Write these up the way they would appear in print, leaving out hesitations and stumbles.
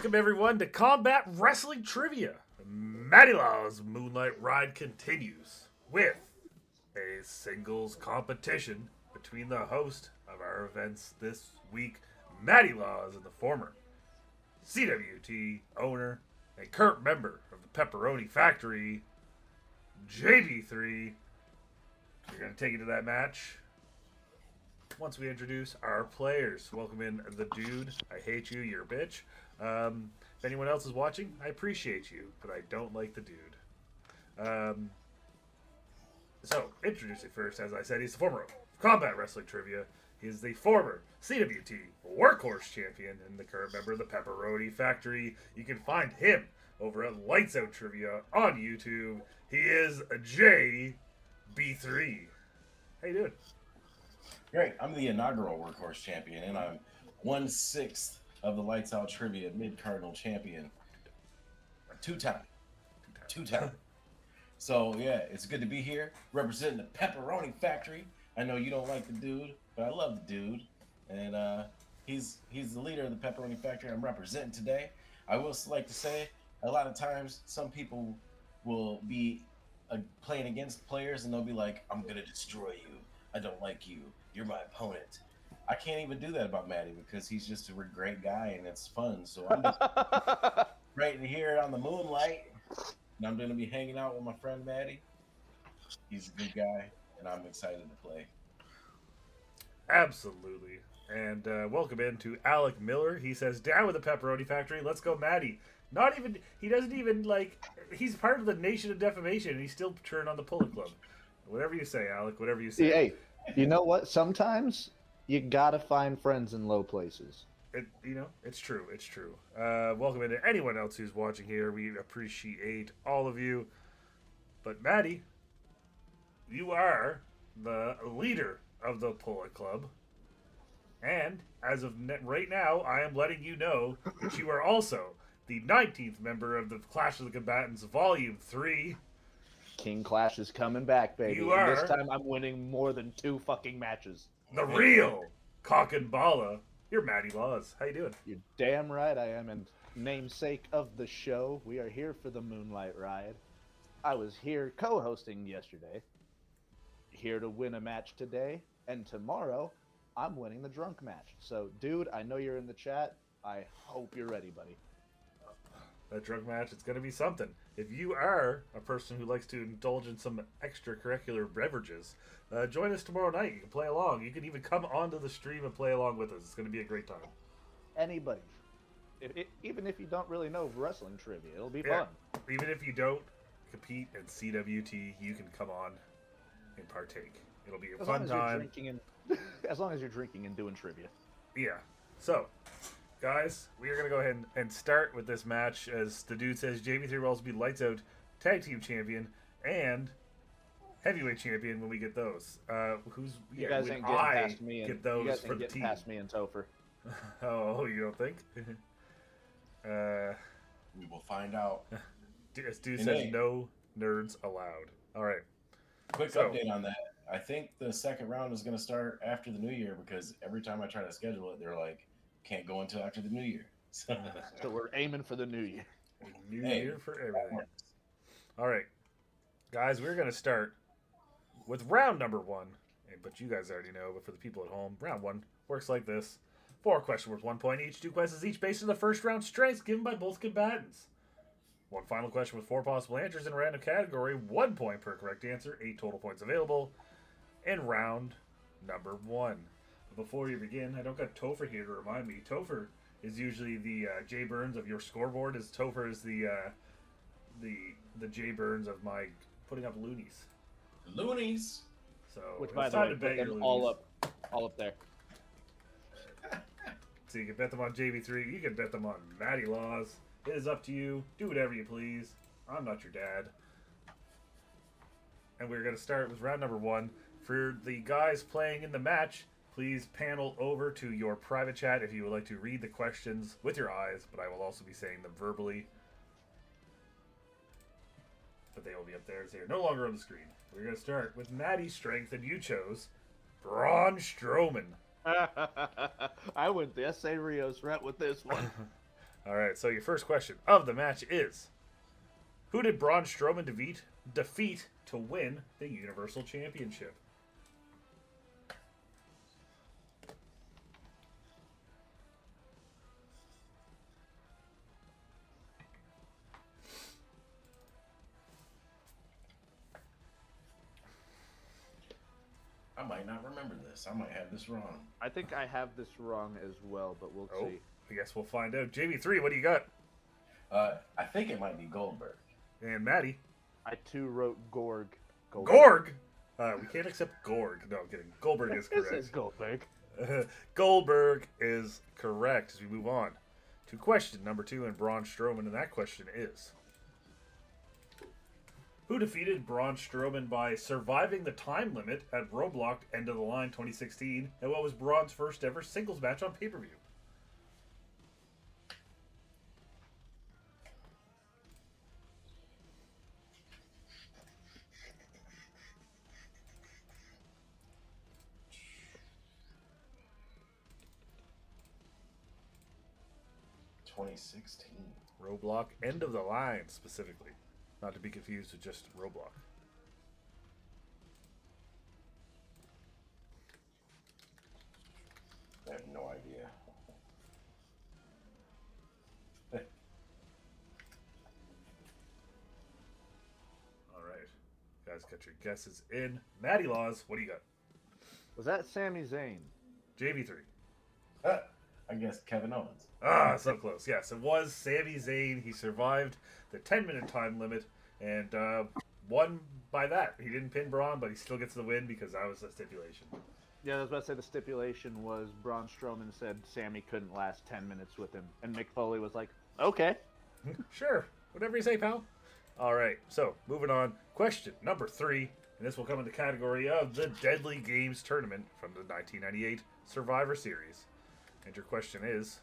Welcome everyone to Combat Wrestling Trivia. Matty Law's Moonlight ride continues with a singles competition between the host of our events this week, Matty Laws, and the former CWT owner and current member of the Pepperoni Factory, JB3. We're going to take you to that match once we introduce our players. Welcome in the dude. I hate you, you're a bitch. If anyone else is watching, I appreciate you, but I don't like the dude. So, introducing first, as I said, he's the former Combat Wrestling Trivia. He is the former CWT Workhorse Champion and the current member of the Pepperoni Factory. You can find him over at Lights Out Trivia on YouTube. He is JB3. How you doing? Great. I'm the inaugural Workhorse Champion, and I'm 1/6 of the Lights Out Trivia Mid-Cardinal Champion. Two-time. So, yeah, it's good to be here, representing the Pepperoni Factory. I know you don't like the dude, but I love the dude. And he's the leader of the Pepperoni Factory I'm representing today. I will like to say, a lot of times, some people will be playing against players, and they'll be like, I'm going to destroy you. I don't like you. You're my opponent. I can't even do that about Matty because he's just a great guy and it's fun. So I'm just right here on the Moonlight, and I'm going to be hanging out with my friend Matty. He's a good guy, and I'm excited to play. Absolutely. And welcome in to Alec Miller. He says, down with the Pepperoni Factory. Let's go, Matty. He doesn't even, he's part of the Nation of Defamation, and he's still turned on the Bullet Club. Whatever you say, Alec, whatever you say. Hey, you know what? Sometimes you gotta find friends in low places. It's true. It's true. Welcome in to anyone else who's watching here. We appreciate all of you. But, Matty, you are the leader of the Bullet Club. And, as of right now, I am letting you know that you are also the 19th member of the Clash of the Combatants Volume 3. King Clash is coming back, baby. You are. And this time I'm winning more than 2 fucking matches. The real Cock and Balla. You're Matty Laws. How you doing? You're damn right I am. And namesake of the show, we are here for the Moonlight ride. I was here co-hosting yesterday. Here to win a match today. And tomorrow, I'm winning the drunk match. So, dude, I know you're in the chat. I hope you're ready, buddy. That drunk match, it's going to be something. If you are a person who likes to indulge in some extracurricular beverages, join us tomorrow night. You can play along. You can even come onto the stream and play along with us. It's going to be a great time. Anybody. Even if you don't really know wrestling trivia, it'll be fun. Even if you don't compete in CWT, you can come on and partake. It'll be a fun time. As long as you're drinking and doing trivia. Yeah. So, guys, we are going to go ahead and start with this match. As the dude says, JB3 will also be Lights Out Tag Team Champion and Heavyweight Champion when we get those. You guys ain't getting past me get those you guys for ain't the getting team. past me and Topher. Oh, you don't think? We will find out. Dude says no nerds allowed. All right. Quick update on that. I think the second round is going to start after the New Year because every time I try to schedule it, they're like, can't go until after the New Year. So we're aiming for the New Year. New Year for everything. All right. Guys, we're going to start with round number 1. But you guys already know, but for the people at home, round 1 works like this. 4 questions worth 1 point each. 2 questions each based on the first round strengths given by both combatants. 1 final question with 4 possible answers in a random category. 1 point per correct answer. 8 total points available in round number 1. Before we begin, I don't got Topher here to remind me. Topher is usually the Jay Burns of your scoreboard. As Topher is the Jay Burns of my putting up loonies. Loonies. So which, by the way, put them all up there. So you can bet them on JB3. You can bet them on Matty Laws. It is up to you. Do whatever you please. I'm not your dad. And we're going to start with round number 1. For the guys playing in the match, please panel over to your private chat if you would like to read the questions with your eyes, but I will also be saying them verbally. But they will be up there as they are no longer on the screen. We're going to start with Matty's strength, and you chose Braun Strowman. I went the S.A. Rios route with this one. All right, so your first question of the match is: who did Braun Strowman defeat to win the Universal Championship? I might not remember this. I might have this wrong. I think I have this wrong as well, but we'll Oh, see. I guess we'll find out. JB3, what do you got? I think it might be Goldberg. And Matty. I too wrote Gorg. Gorg? We can't accept Gorg. No, I'm kidding. Goldberg is This is correct. Goldberg. Goldberg is correct as we move on to question number 2 in Braun Strowman. And that question is: who defeated Braun Strowman by surviving the time limit at Roblox End of the Line 2016 and what was Braun's first ever singles match on pay-per-view? Roblox End of the Line specifically. Not to be confused with just Roblox. I have no idea. All right. You guys got your guesses in. Matty Laws, what do you got? Was that Sami Zayn? JB3. I guess Kevin Owens. Ah, so close. Yes, it was Sami Zayn. He survived the 10-minute time limit and won by that. He didn't pin Braun, but he still gets the win because that was the stipulation. Yeah, I was about to say the stipulation was Braun Strowman said Sammy couldn't last 10 minutes with him, and Mick Foley was like, okay. Sure, whatever you say, pal. All right, so moving on. Question number 3, and this will come in the category of the Deadly Games Tournament from the 1998 Survivor Series. And your question is: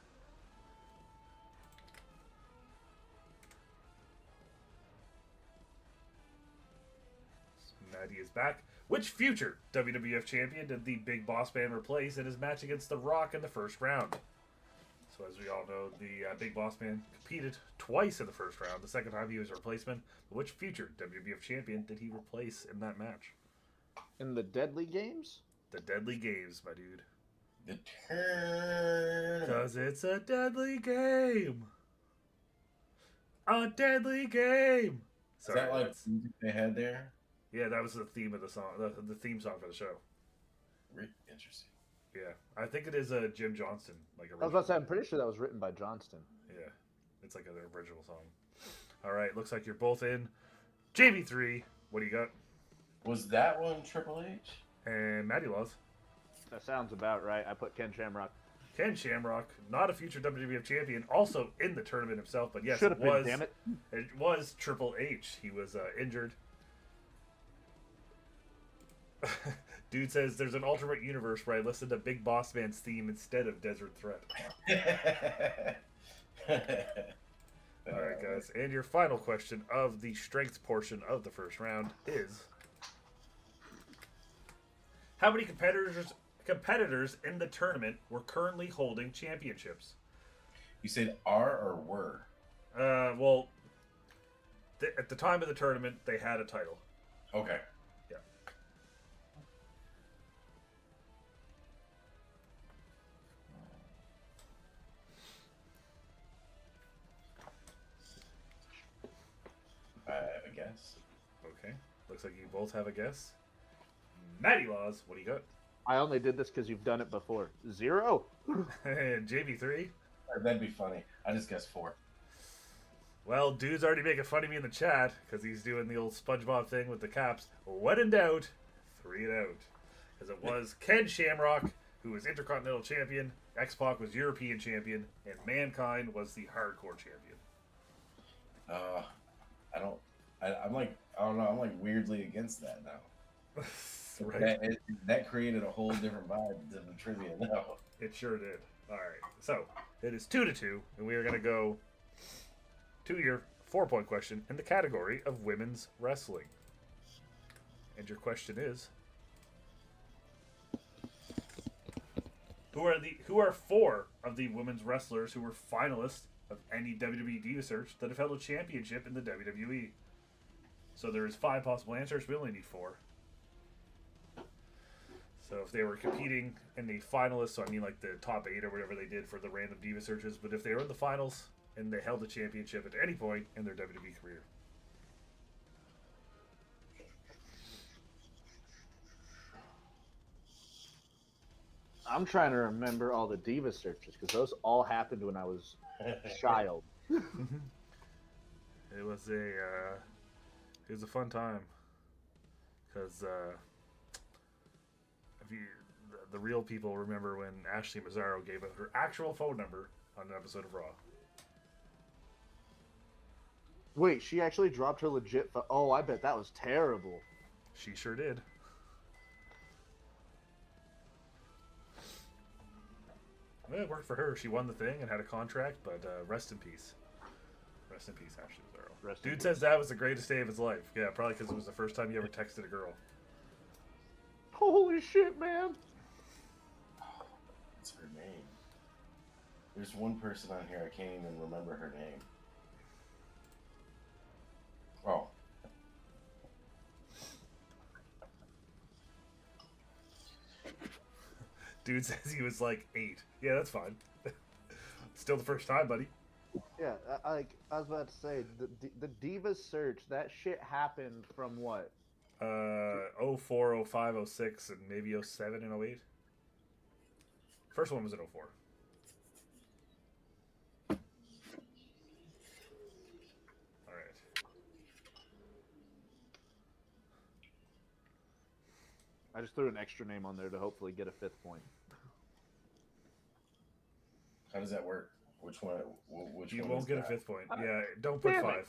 Matty is back. Which future WWF champion did the Big Boss Man replace in his match against The Rock in the first round? So as we all know, the Big Boss Man competed twice in the first round. The second time he was a replacement. But which future WWF champion did he replace in that match? In the Deadly Games? The Deadly Games, my dude. The turn. Because it's a deadly game. A deadly game. Is that like the music they had there? Yeah, that was the theme of the song, the theme song for the show. Interesting. Yeah, I think it is a Jim Johnston. Like I was about to say, I'm pretty sure that was written by Johnston. Yeah, it's like an original song. All right, looks like you're both in. JB3, what do you got? Was that one Triple H? And Matty Laws. That sounds about right. I put Ken Shamrock. Ken Shamrock, not a future WWF champion, also in the tournament himself, but yes, Should it have been, was. damn it. It was Triple H. He was injured. Dude says there's an alternate universe where I listened to Big Boss Man's theme instead of Desert Threat. All right, guys. And your final question of the strengths portion of the first round is: how many competitors in the tournament were currently holding championships? You said are or were? Well, at the time of the tournament, they had a title. Okay. Yeah. I guess. Okay. Looks like you both have a guess. Matty Laws, what do you got? I only did this because you've done it before. 0. And JB3? That'd be funny. I just guessed 4. Well, dude's already making fun of me in the chat because he's doing the old SpongeBob thing with the caps. When in doubt, 3 it out. Because it was Ken Shamrock, who was Intercontinental Champion, X-Pac was European Champion, and Mankind was the Hardcore Champion. I don't know. I'm like weirdly against that now. Right. That created a whole different vibe to the trivia now. It sure did. All right. So it is 2-2, and we are going to go to your 4-point question in the category of women's wrestling. And your question is: who are 4 of the women's wrestlers who were finalists of any WWE Diva Search that have held a championship in the WWE. So there's 5 possible answers. We only need 4. So if they were competing in the finalists, so I mean like the top 8 or whatever they did for the random Diva Searches, but if they were in the finals and they held the championship at any point in their WWE career. I'm trying to remember all the Diva searches because those all happened when I was a child. It was a fun time because if you the real people remember when Ashley Mazzaro gave us her actual phone number on an episode of Raw. Wait, she actually dropped her legit oh, I bet that was terrible. She sure did. Well, it worked for her. She won the thing and had a contract, but rest in peace. Rest in peace, Ashley Mazzaro. Dude says that was the greatest day of his life. Yeah, probably because it was the first time he ever texted a girl. Holy shit, man. What's her name? There's one person on here, I can't even remember her name. Oh. Dude says he was like 8. Yeah, that's fine. Still the first time, buddy. Yeah, I was about to say, the Diva search, that shit happened from what? 04, 05, 06, and maybe 07 and 08. First one was in 04. All right. I just threw an extra name on there to hopefully get a 5th point. How does that work? Which one? Which You one won't is get a that? 5th point. Yeah, don't put Damn 5. it.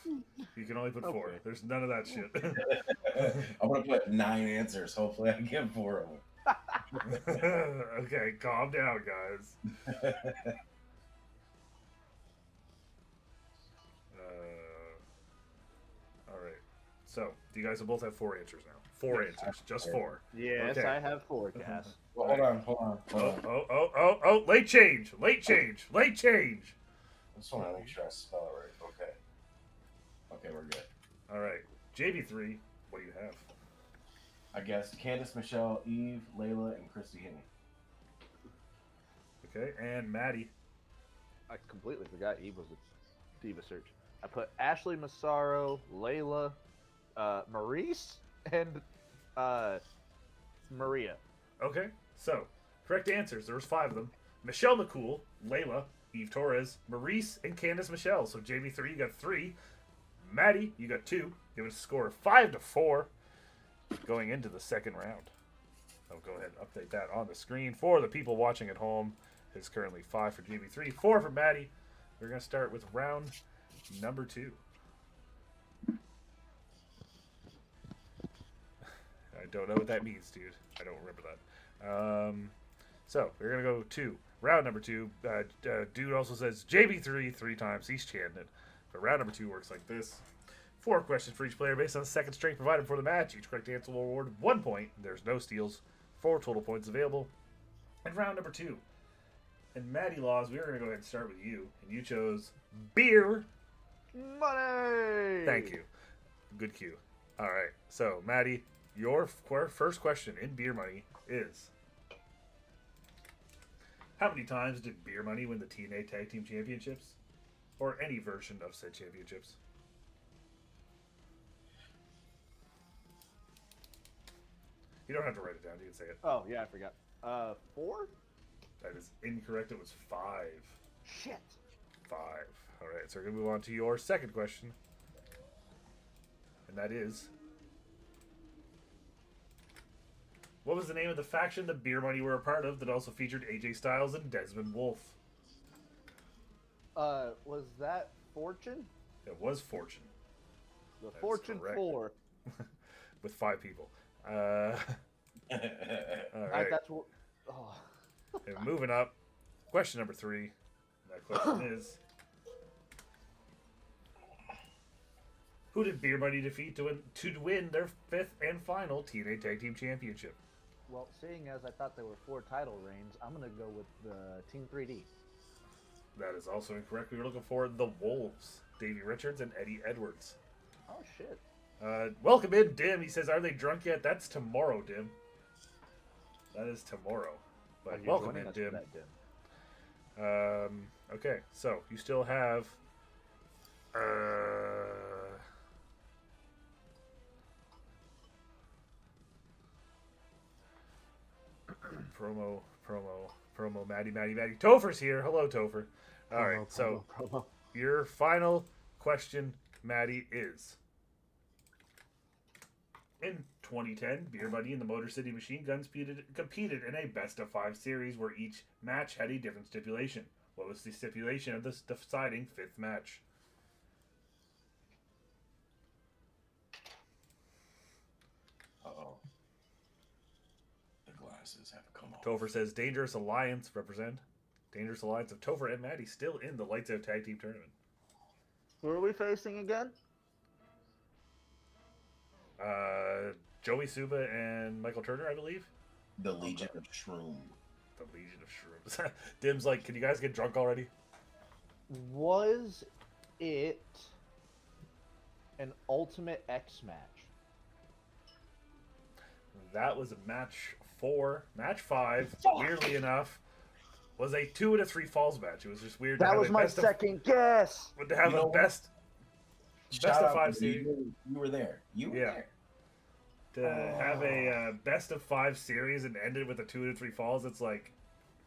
You can only put 4. Okay. There's none of that shit. I'm gonna put 9 answers. Hopefully, I get 4 of them. Okay, calm down, guys. All right. So, you guys will both have 4 answers now. 4 answers, just 4. Yes, Okay. I have 4, Cass. Well, hold on. Oh, late change. Late change. Late change. I just want to make sure I spell it right. Okay. Okay, we're good. All right. JB3, what do you have? I guess Candice, Michelle, Eve, Layla, and Christy Hinney. Okay, and Matty. I completely forgot Eve was a Diva search. I put Ashley Massaro, Layla, Maurice, and Maria. Okay, so correct answers. There was 5 of them. Michelle McCool, Layla, Eve Torres, Maurice, and Candice Michelle. So JB3, you got 3. Matty, you got 2. Give it a score of 5-4 going into the second round. I'll go ahead and update that on the screen for the people watching at home. It's currently 5 for JB3, 4 for Matty. We're going to start with round number 2. I don't know what that means, dude. I don't remember that. So we're gonna go to round number 2. Dude also says JB3 3 times. He's chanting it. But round number 2 works like this: 4 questions for each player based on the second strength provided for the match. Each correct answer will award 1 point. There's no steals. 4 total points available. And round number 2. And Matty Laws, we are gonna go ahead and start with you, and you chose beer Money! Thank you. Good cue. All right. So, Matty, your first question in Beer Money is: how many times did Beer Money win the TNA Tag Team Championships? Or any version of said championships? You don't have to write it down. You can say it. Oh, yeah, I forgot. 4? That is incorrect. It was 5. Shit. 5. All right. So we're going to move on to your second question. And that is: what was the name of the faction the Beer Money were a part of that also featured AJ Styles and Desmond Wolfe? Was that Fortune? It was Fortune. The That is Fortune correct. 4. With 5 people. All right. That's what. Oh. And moving up, question number 3. That question is: who did Beer Money defeat to win their 5th and final TNA Tag Team Championship? Well, seeing as I thought there were 4 title reigns, I'm gonna go with the Team 3D. That is also incorrect. We were looking for the Wolves. Davey Richards and Eddie Edwards. Oh shit. Welcome in, Dim. He says, "Are they drunk yet?" That's tomorrow, Dim. That is tomorrow. But And you're welcome joining in, us for Dim. that, Dim. Okay, so you still have promo Matty. Topher's here. Hello, Topher. All right, so Promo. your final question, Matty, is: in 2010, Beer Buddy and the Motor City Machine Guns competed in a best-of-5 series where each match had a different stipulation. What was the stipulation of this deciding 5th match? Uh-oh. The glasses have come off. Topher says Dangerous Alliance represent. Dangerous Alliance of Topher and Matty still in the Lights Out Tag Team Tournament. Who are we facing again? Joey Suba and Michael Turner, I believe. The Legion of Shroom. The Legion of Shrooms. Dim's like, can you guys get drunk already? Was it an Ultimate X match? That was match 4. Match 5, weirdly enough, was a 2 out of 3 falls match. It was just weird. That was my second guess. To have You know a best Shout of out 5 to series. You were there. You were Yeah. there. To have a best of 5 series and end it with a 2 out of 3 falls, it's like,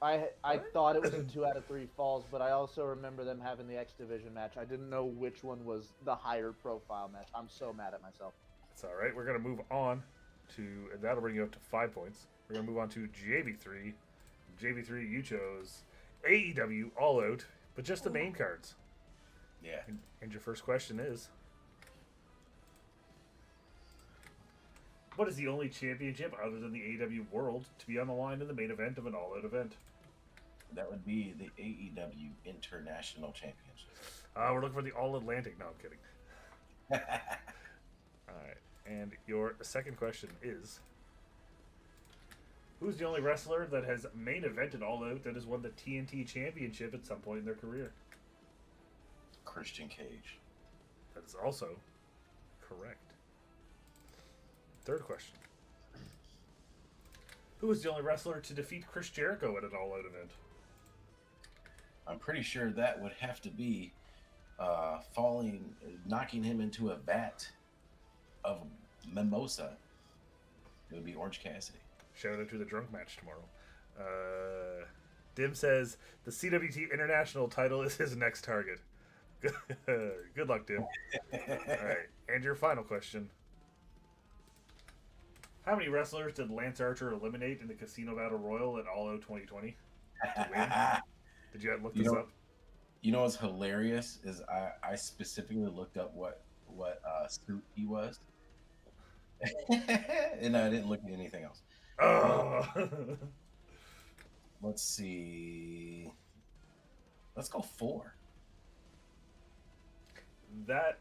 I thought it was a 2 out of 3 falls, but I also remember them having the X Division match. I didn't know which one was the higher profile match. I'm so mad at myself. it's all right. We're going to move on to, and that'll bring you up to 5 points. We're going to move on to JB3. JB3, you chose AEW All Out, but just the main cards. Yeah. And your first question is, what is the only championship other than the AEW World to be on the line in the main event of an All Out event? That would be the AEW International Championship. We're looking for the All Atlantic. No, I'm kidding. All right. And your second question is, who's the only wrestler that has main evented All Out that has won the TNT Championship at some point in their career? Christian Cage. That is also correct. Third question. Who was the only wrestler to defeat Chris Jericho at an All Out event? I'm pretty sure that would have to be knocking him into a vat of mimosa. It would be Orange Cassidy. Shout out to the drunk match tomorrow. Dim says the CWT International title is his next target. Good luck, Dim. All right. And your final question. How many wrestlers did Lance Archer eliminate in the Casino Battle Royal at All Out 2020 to win? Did you look this up? You know what's hilarious is I specifically looked up what suit he was, and I didn't look at anything else. Oh. Let's see. Let's go 4. That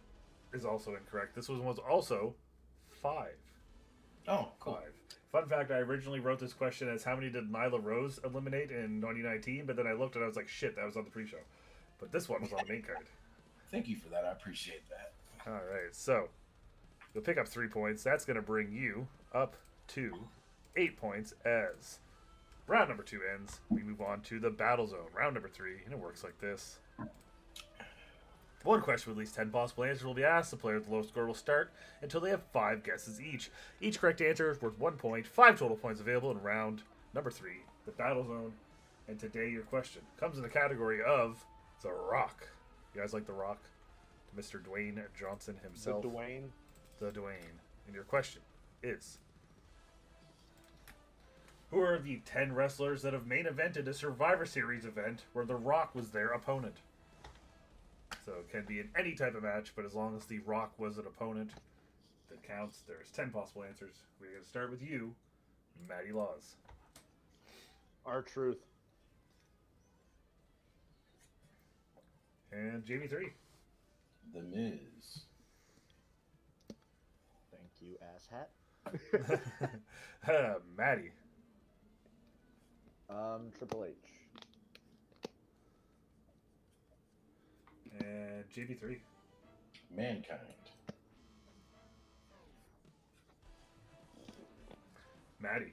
is also incorrect. This one was also 5. Oh, cool. 5. Fun fact, I originally wrote this question as how many did Nyla Rose eliminate in 2019, but then I looked and I was like, shit, that was on the pre-show. But this one was on the main card. Thank you for that. I appreciate that. All right, so you'll pick up 3 points. That's going to bring you up to 8 points as round number 2 ends. We move on to the Battle Zone, round number 3, and it works like this. One question with at least 10 possible answers will be asked. The player with the lowest score will start until they have 5 guesses each. Each correct answer is worth 1 point. 5 total points available in round number 3, the Battle Zone. And today your question comes in the category of The Rock. You guys like The Rock? Mr. Dwayne Johnson himself. The Dwayne. The Dwayne. And your question is, who are the 10 wrestlers that have main evented a Survivor Series event where The Rock was their opponent? So it can be in any type of match, but as long as The Rock was an opponent, that counts. There's 10 possible answers. We're going to start with you, Matty Laws. R-Truth. And JB3. The Miz. Thank you, asshat. Matty. Triple H. And JB3. Mankind. Matty.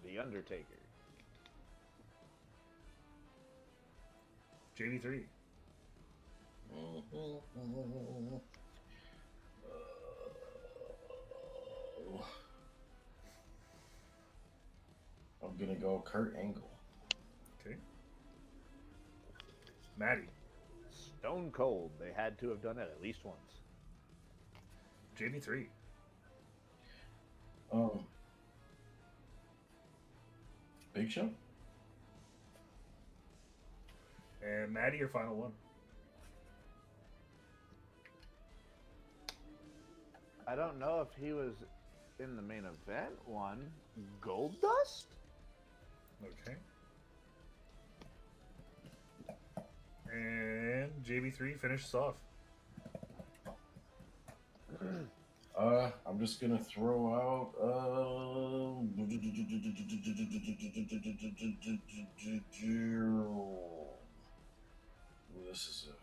The Undertaker. JB3. I'm gonna go Kurt Angle. Okay. Matty. Stone Cold. They had to have done it at least once. JB3. Big Show. And Matty, your final one. I don't know if he was in the main event one. Goldust? Okay. And JB3 finishes off. I'm just gonna throw out. This is a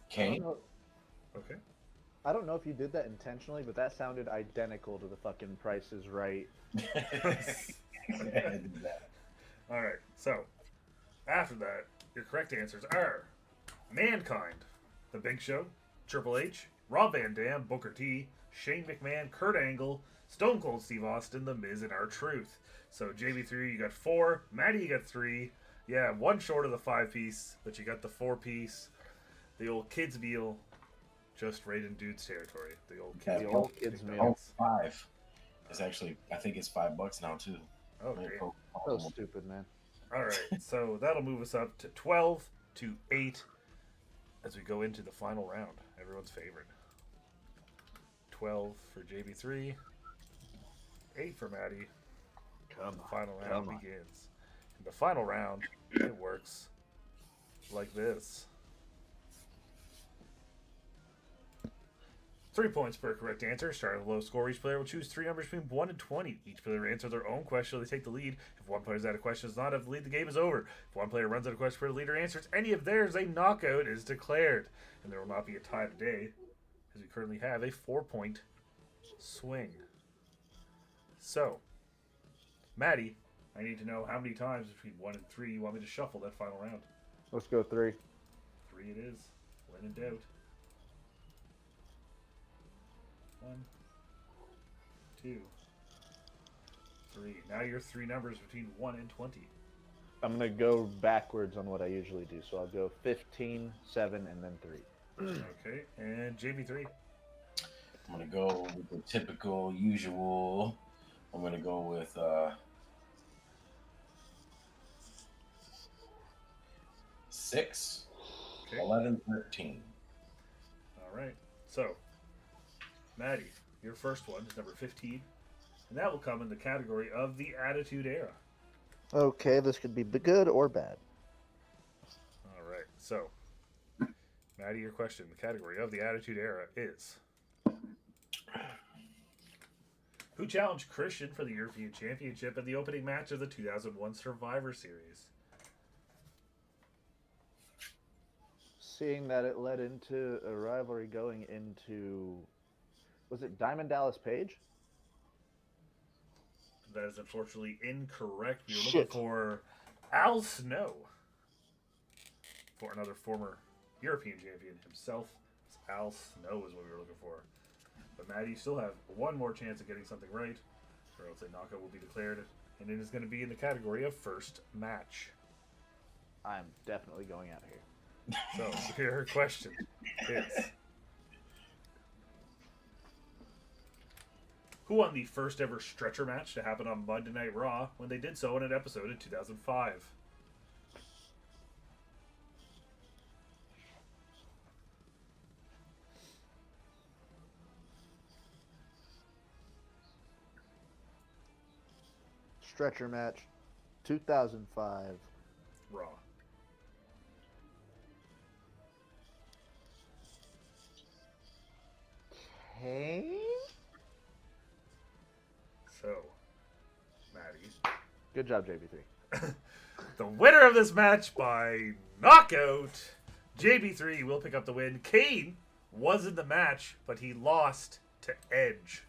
Kane. Okay. I don't know if you did that intentionally, but that sounded identical to the fucking Price is Right. I did that. All right. So, after that, your correct answers are Mankind, The Big Show, Triple H, Rob Van Dam, Booker T, Shane McMahon, Kurt Angle, Stone Cold Steve Austin, The Miz, and R-Truth. So, JB3, you got 4. Matty, you got 3. Yeah, 1 short of the 5-piece, but you got the 4-piece. The old kids meal, just right in dude's territory. The old kids, The old kids meal. Oh, 5. It's actually, I think it's $5 now too. Oh, great. So stupid, man. All right, so that'll move us up to 12 to 8 as we go into the final round. Everyone's favorite. 12 for JB3, 8 for Matty. Come The on. final round Come on. begins. In the final round, it works like this. 3 points per correct answer. Starting with the low score, each player will choose 3 numbers between 1 and 20. Each player will answer their own question, they take the lead. If one player's out of question does not have the lead, the game is over. If one player runs out of question before the leader answers any of theirs, a knockout is declared. And there will not be a tie today, as we currently have a 4-point swing. So, Matty, I need to know how many times between 1 and 3 you want me to shuffle that final round. Let's go 3. 3 it is. When in doubt. 1, 2, 3. Now your 3 numbers between 1 and 20. I'm going to go backwards on what I usually do. So I'll go 15, 7, and then 3. Okay, and JB3. I'm gonna go with the typical, usual. I'm gonna go with 6, Okay. 11, 13. All right. So, Matty, your first one is number 15, and that will come in the category of the Attitude Era. Okay, this could be good or bad. All right. So, Matty, your question, the category of the Attitude Era is: who challenged Christian for the European Championship in the opening match of the 2001 Survivor Series? Seeing that it led into a rivalry going into, was it Diamond Dallas Page? That is unfortunately incorrect. We were Shit. looking for Al Snow, for another former European champion himself. Al Snow is what we were looking for. But Matty, you still have one more chance of getting something right, or else a knockout will be declared, and it is going to be in the category of first match. I'm definitely going out here. So, your question is: who won the first ever stretcher match to happen on Monday Night Raw when they did so in an episode in 2005? Stretcher match, 2005. Raw. Kane? So, Matty, Good job, JB3. The winner of this match by knockout, JB3 will pick up the win. Kane was in the match, but he lost to Edge.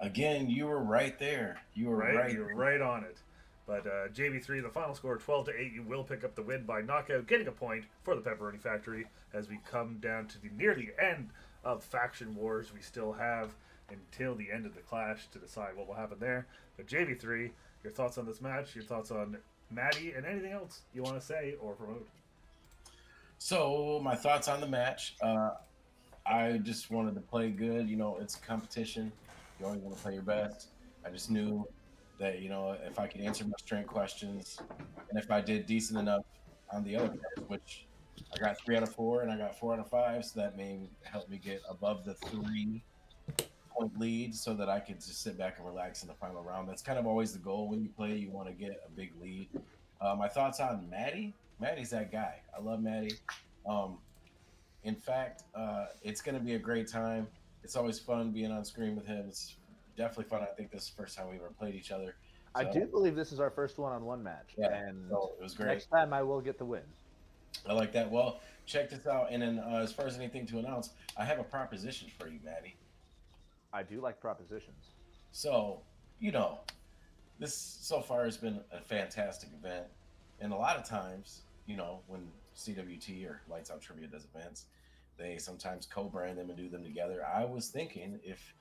Again, you were right there. You were right. You're right on it. But JB3, the final score 12-8. You will pick up the win by knockout, getting a point for the Pepperoni Factory as we come down to the near the end of Faction Wars. We still have until the end of the clash to decide what will happen there. But JB3, your thoughts on this match, your thoughts on Matty, and anything else you want to say or promote? So, my thoughts on the match. I just wanted to play good. You know, it's a competition. You always want to play your best. I just knew that, you know, if I could answer my strength questions and if I did decent enough on the other parts, which I got 3 out of 4 and I got 4 out of 5, so that may help me get above the 3-point lead so that I could just sit back and relax in the final round. That's kind of always the goal when you play. You want to get a big lead. My thoughts on Matty. Matty's that guy. I love Matty. In fact, it's going to be a great time. It's always fun being on screen with him. It's definitely fun. I think this is the first time we ever played each other. So, I do believe this is our first one-on-one match. Yeah, and so it was great. Next time I will get the win. I like that. Well, check this out. And then as far as anything to announce, I have a proposition for you, Matty. I do like propositions. So, you know, this so far has been a fantastic event. And a lot of times, you know, when CWT or Lights Out Trivia does events, they sometimes co-brand them and do them together. I was thinking if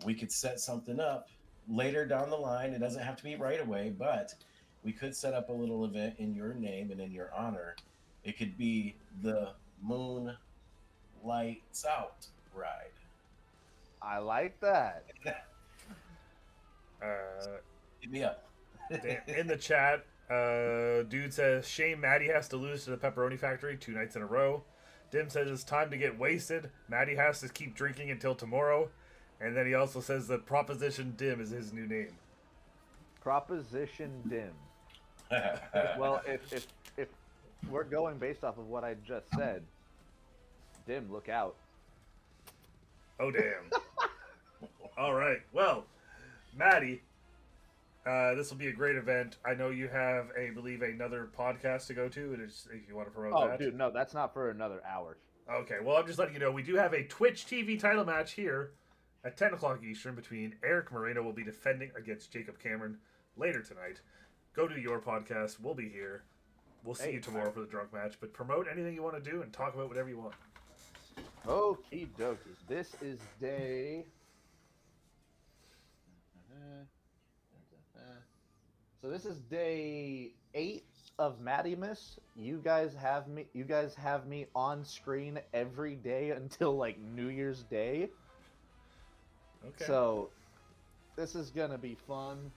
we could set something up later down the line, it doesn't have to be right away, but we could set up a little event in your name and in your honor. It could be the Moonlight Out ride. I like that. Hit me up. In the chat, dude says, shame Matty has to lose to the Pepperoni Factory 2 nights in a row. Dim says it's time to get wasted. Matty has to keep drinking until tomorrow. And then he also says that Proposition Dim is his new name. Proposition Dim. Well, if we're going based off of what I just said, Dim, look out. Oh, damn. All right. Well, Matty, this will be a great event. I know you have, I believe, another podcast to go to. If you want to promote that. Oh, dude, no, that's not for another hour. Okay. Well, I'm just letting you know we do have a Twitch TV title match here at 10 o'clock Eastern between Eric Moreno will be defending against Jacob Cameron later tonight. Go to your podcast. We'll be here. We'll see you tomorrow for the drunk match. But promote anything you want to do and talk about whatever you want. Okie dokie. This is day... So this is day 8 of Mattymas. You guys have me on screen every day until like New Year's Day. Okay. So this is gonna be fun.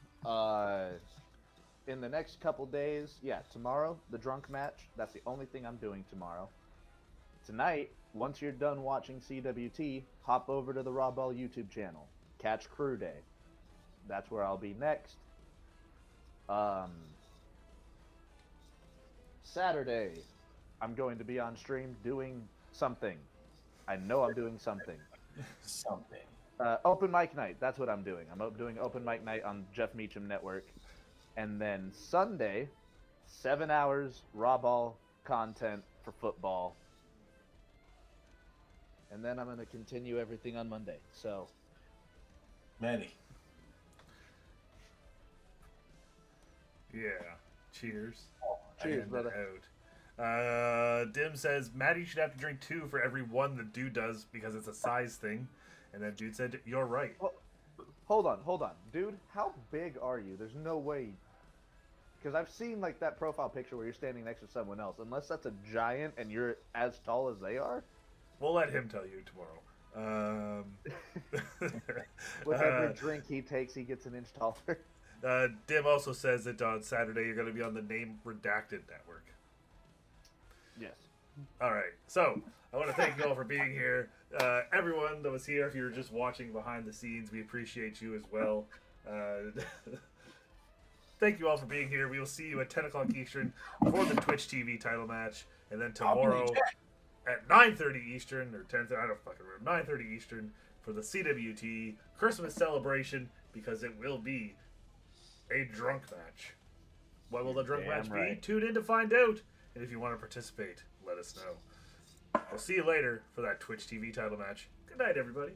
In the next couple days, tomorrow the drunk match. That's the only thing I'm doing tomorrow. Tonight, once you're done watching CWT, hop over to the Raw Ball YouTube channel. Catch Crew Day. That's where I'll be next. Saturday, I'm going to be on stream doing something. I know I'm doing something. Something. Open mic night. That's what I'm doing. I'm doing open mic night on Jeff Meacham Network. And then Sunday, 7 hours Raw Ball content for football. And then I'm going to continue everything on Monday. So, Matty. Yeah. Cheers. Cheers, And brother. out. Dim says Matty should have to drink 2 for every 1 the dude does because it's a size thing. And then dude said, "You're right." Well, hold on, dude. How big are you? There's no way. Because I've seen like that profile picture where you're standing next to someone else. Unless that's a giant and you're as tall as they are. We'll let him tell you tomorrow. With every drink he takes, he gets an inch taller. Dim also says that on Saturday you're going to be on the Name Redacted network. Yes. All right. So I want to thank you all for being here. Everyone that was here, if you were just watching behind the scenes, we appreciate you as well. Thank you all for being here. We will see you at 10 o'clock Eastern for the Twitch TV title match. And then tomorrow at 9:30 Eastern, or 10:30, I don't fucking remember, 9:30 Eastern for the CWT Christmas celebration, because it will be a drunk match. What will the drunk Damn match be? right. Tune in to find out. And if you want to participate, let us know. We'll see you later for that Twitch TV title match. Good night, everybody.